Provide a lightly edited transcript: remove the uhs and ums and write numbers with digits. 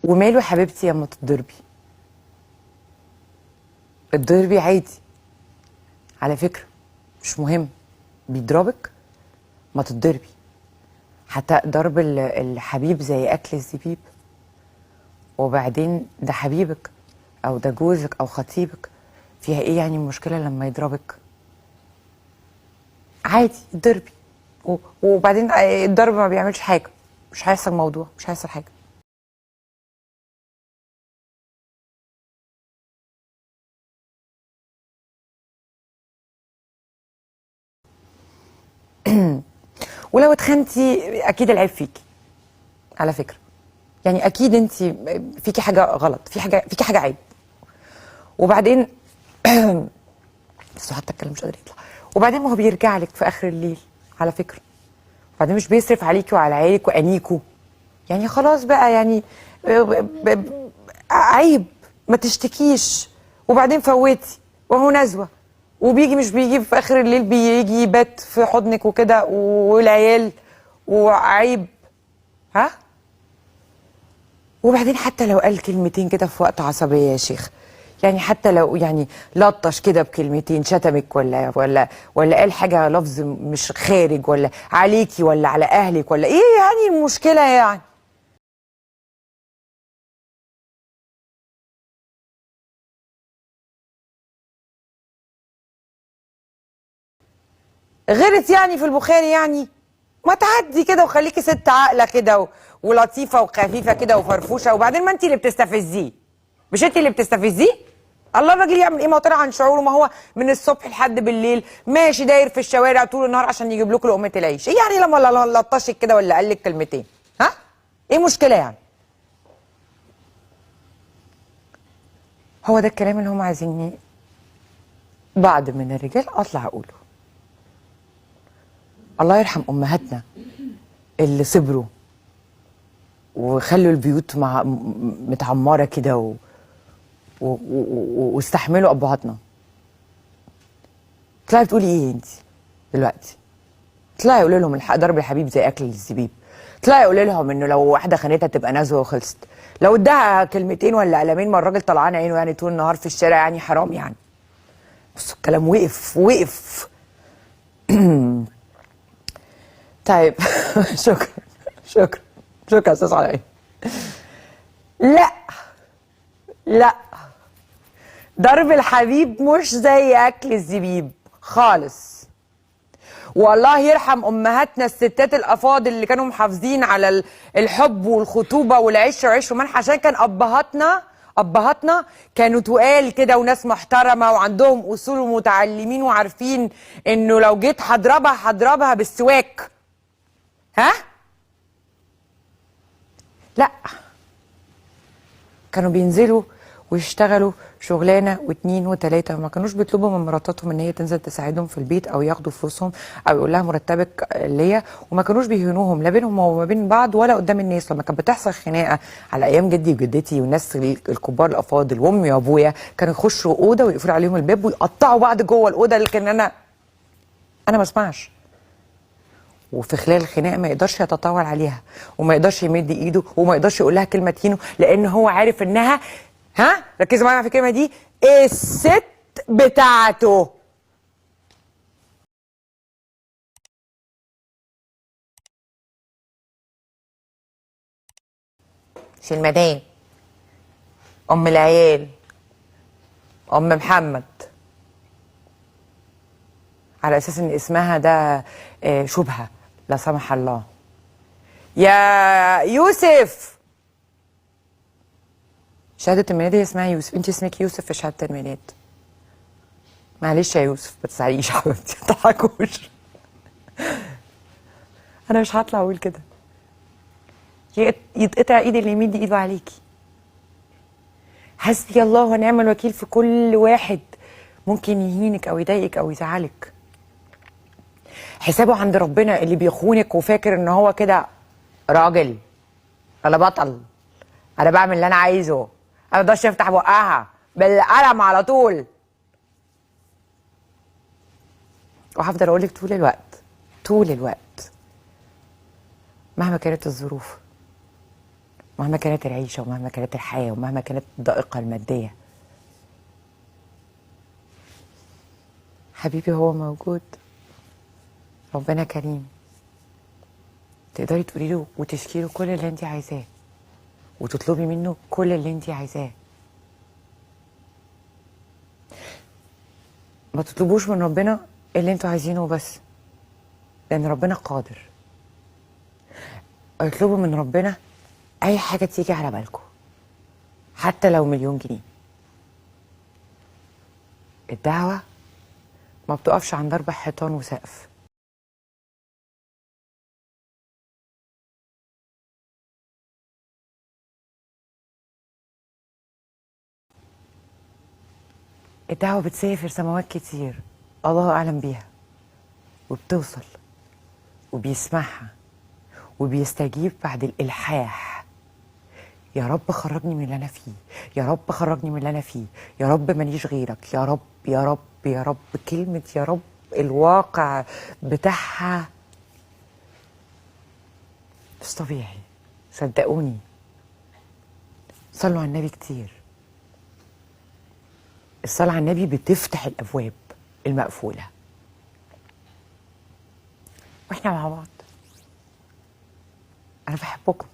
وماله يا حبيبتي اما تتضربي؟ اتضربي عادي على فكرة، مش مهم. بيضربك ما تتضربي. حتى ضرب الحبيب زي اكل الزبيب. وبعدين ده حبيبك او ده جوزك او خطيبك، فيها ايه يعني المشكلة لما يضربك؟ عادي اتضربي. وبعدين الضرب ما بيعملش حاجة، مش هيحصل موضوع، مش هيحصل حاجة. ولو اتخنتي اكيد العيب فيكي على فكرة. يعني اكيد انت فيكي حاجة غلط، فيكي حاجة عيب. وبعدين بس حتى الكلام مش قادر يطلع. وبعدين ما هو بيرجع لك في اخر الليل على فكرة. وبعدين مش بيصرف عليكي وعلى عيالك وانيكوا. يعني خلاص بقى يعني عيب ما تشتكيش. وبعدين فوتي وهو نزوة. وبيجي مش بيجي في اخر الليل بيجي يبات في حضنك وكده والعيال وعيب. ها؟ وبعدين حتى لو قال كلمتين كده في وقت عصبية يا شيخ، يعني حتى لو يعني لطش كده بكلمتين، شتمك ولا قال حاجة لفظ مش خارج، ولا عليكي ولا على أهلك، ولا إيه يعني المشكلة يعني؟ غيرت يعني في البخاري يعني؟ ما تعدي كده وخليكي ست عاقلة كده ولطيفة وخفيفة كده وفرفوشة. وبعدين ما انت اللي بتستفزيه، مش انت اللي بتستفزيه. الله الراجل يعمل ايه؟ ما هو طلع عن شعوره. ما هو من الصبح لحد بالليل ماشي داير في الشوارع طول النهار عشان يجيب لكم لقمة العيش. ايه يعني لما لطشك كده ولا قال لك كلمتين؟ ها؟ ايه المشكلة يعني؟ هو ده الكلام اللي هم عايزيني بعض من الرجال اطلع اقوله. الله يرحم امهاتنا اللي صبروا وخلوا البيوت متعمره كده واستحملوا ابهاتنا. طلعي بتقولي ايه انت دلوقتي؟ طلعي قولي لهم ضرب الحبيب زي اكل الزبيب. طلعي قولي لهم انه لو واحده خانتها تبقى نزوه وخلصت. لو اداها كلمتين ولا قلمين ما الراجل طلعان عينه يعني طول النهار في الشارع، يعني حرام يعني. بس الكلام وقف. طيب شكرا. شكرا. شكرا يا استاذ علاء. لا لا، ضرب الحبيب مش زي اكل الزبيب خالص. والله يرحم امهاتنا الستات الافاضل اللي كانوا محافظين على الحب والخطوبه والعيش وعيش وملح، عشان كان ابهاتنا كانوا تقال كده وناس محترمه وعندهم اصول ومتعلمين وعارفين انه لو جيت هضربها بالسواك. ها؟ لا، كانوا بينزلوا ويشتغلوا شغلانه واتنين وتلاته، وما كانوش بيطلبوا من مراتاتهم ان هي تنزل تساعدهم في البيت او ياخدوا فلوسهم او يقول لها مرتبك ليا. وما كانوش بيهينوهم لا بينهم وما بين بعض ولا قدام الناس. لما كانت بتحصل خناقه على ايام جدي وجدتي والناس الكبار الافاضل وامي وابويا، كانوا يخشوا اوضه ويقفلوا عليهم الباب ويقطعوا بعض جوه الاوضه. لكن انا ما اسمعش. وفي خلال الخناقه ما يقدرش يتطاول عليها وما يقدرش يمد ايده وما يقدرش يقول لها كلمه تهينه، لان هو عارف انها، ها ركزوا معايا في الكلمه دي، الست بتاعته. مش المدام، ام العيال، ام محمد، على اساس ان اسمها ده شبهه لا سمح الله. يا يوسف، شهادة الميلاد هي اسمها يوسف، انت اسمك يوسف في شهادة الميلاد. معلش يا يوسف ما تزعليش يا حبيبتي، ما تضحكوش. انا مش هطلع اقول كده. يتقطع ايد اللي يمد ايده عليكي. حسبي الله ونعم الوكيل في كل واحد ممكن يهينك او يضايقك او يزعلك. حسابه عند ربنا اللي بيخونك وفاكر ان هو كده راجل، انا بطل، انا بعمل اللي انا عايزه، انا ما اقدرش افتح بقها بالقلم على طول. وهفضل اقول لك طول الوقت مهما كانت الظروف، مهما كانت العيشة ومهما كانت الحياة ومهما كانت الضائقة المادية، حبيبي هو موجود. ربنا كريم، تقدري تقولي له وتشكي له كل اللي انت عايزاه وتطلبي منه كل اللي انت عايزاه. ما تطلبوش من ربنا اللي انتوا عايزينه بس، لان ربنا قادر. اطلبوا من ربنا اي حاجة تيجي على بالكم، حتى لو $1,000,000. الدعوة ما بتقفش عند 4 حيطان وسقف. الدعوة بتسافر سماوات كتير الله أعلم بيها، وبتوصل وبيسمعها وبيستجيب بعد الإلحاح. يا رب خرجني من اللي أنا فيه، يا رب خرجني من اللي أنا فيه، يا رب ماليش غيرك، يا رب يا رب يا رب. كلمة يا رب الواقع بتاعها مش طبيعي، صدقوني. صلوا على النبي كتير. الصلاة على النبي بتفتح الأبواب المقفولة. واحنا مع بعض. أنا بحبكم.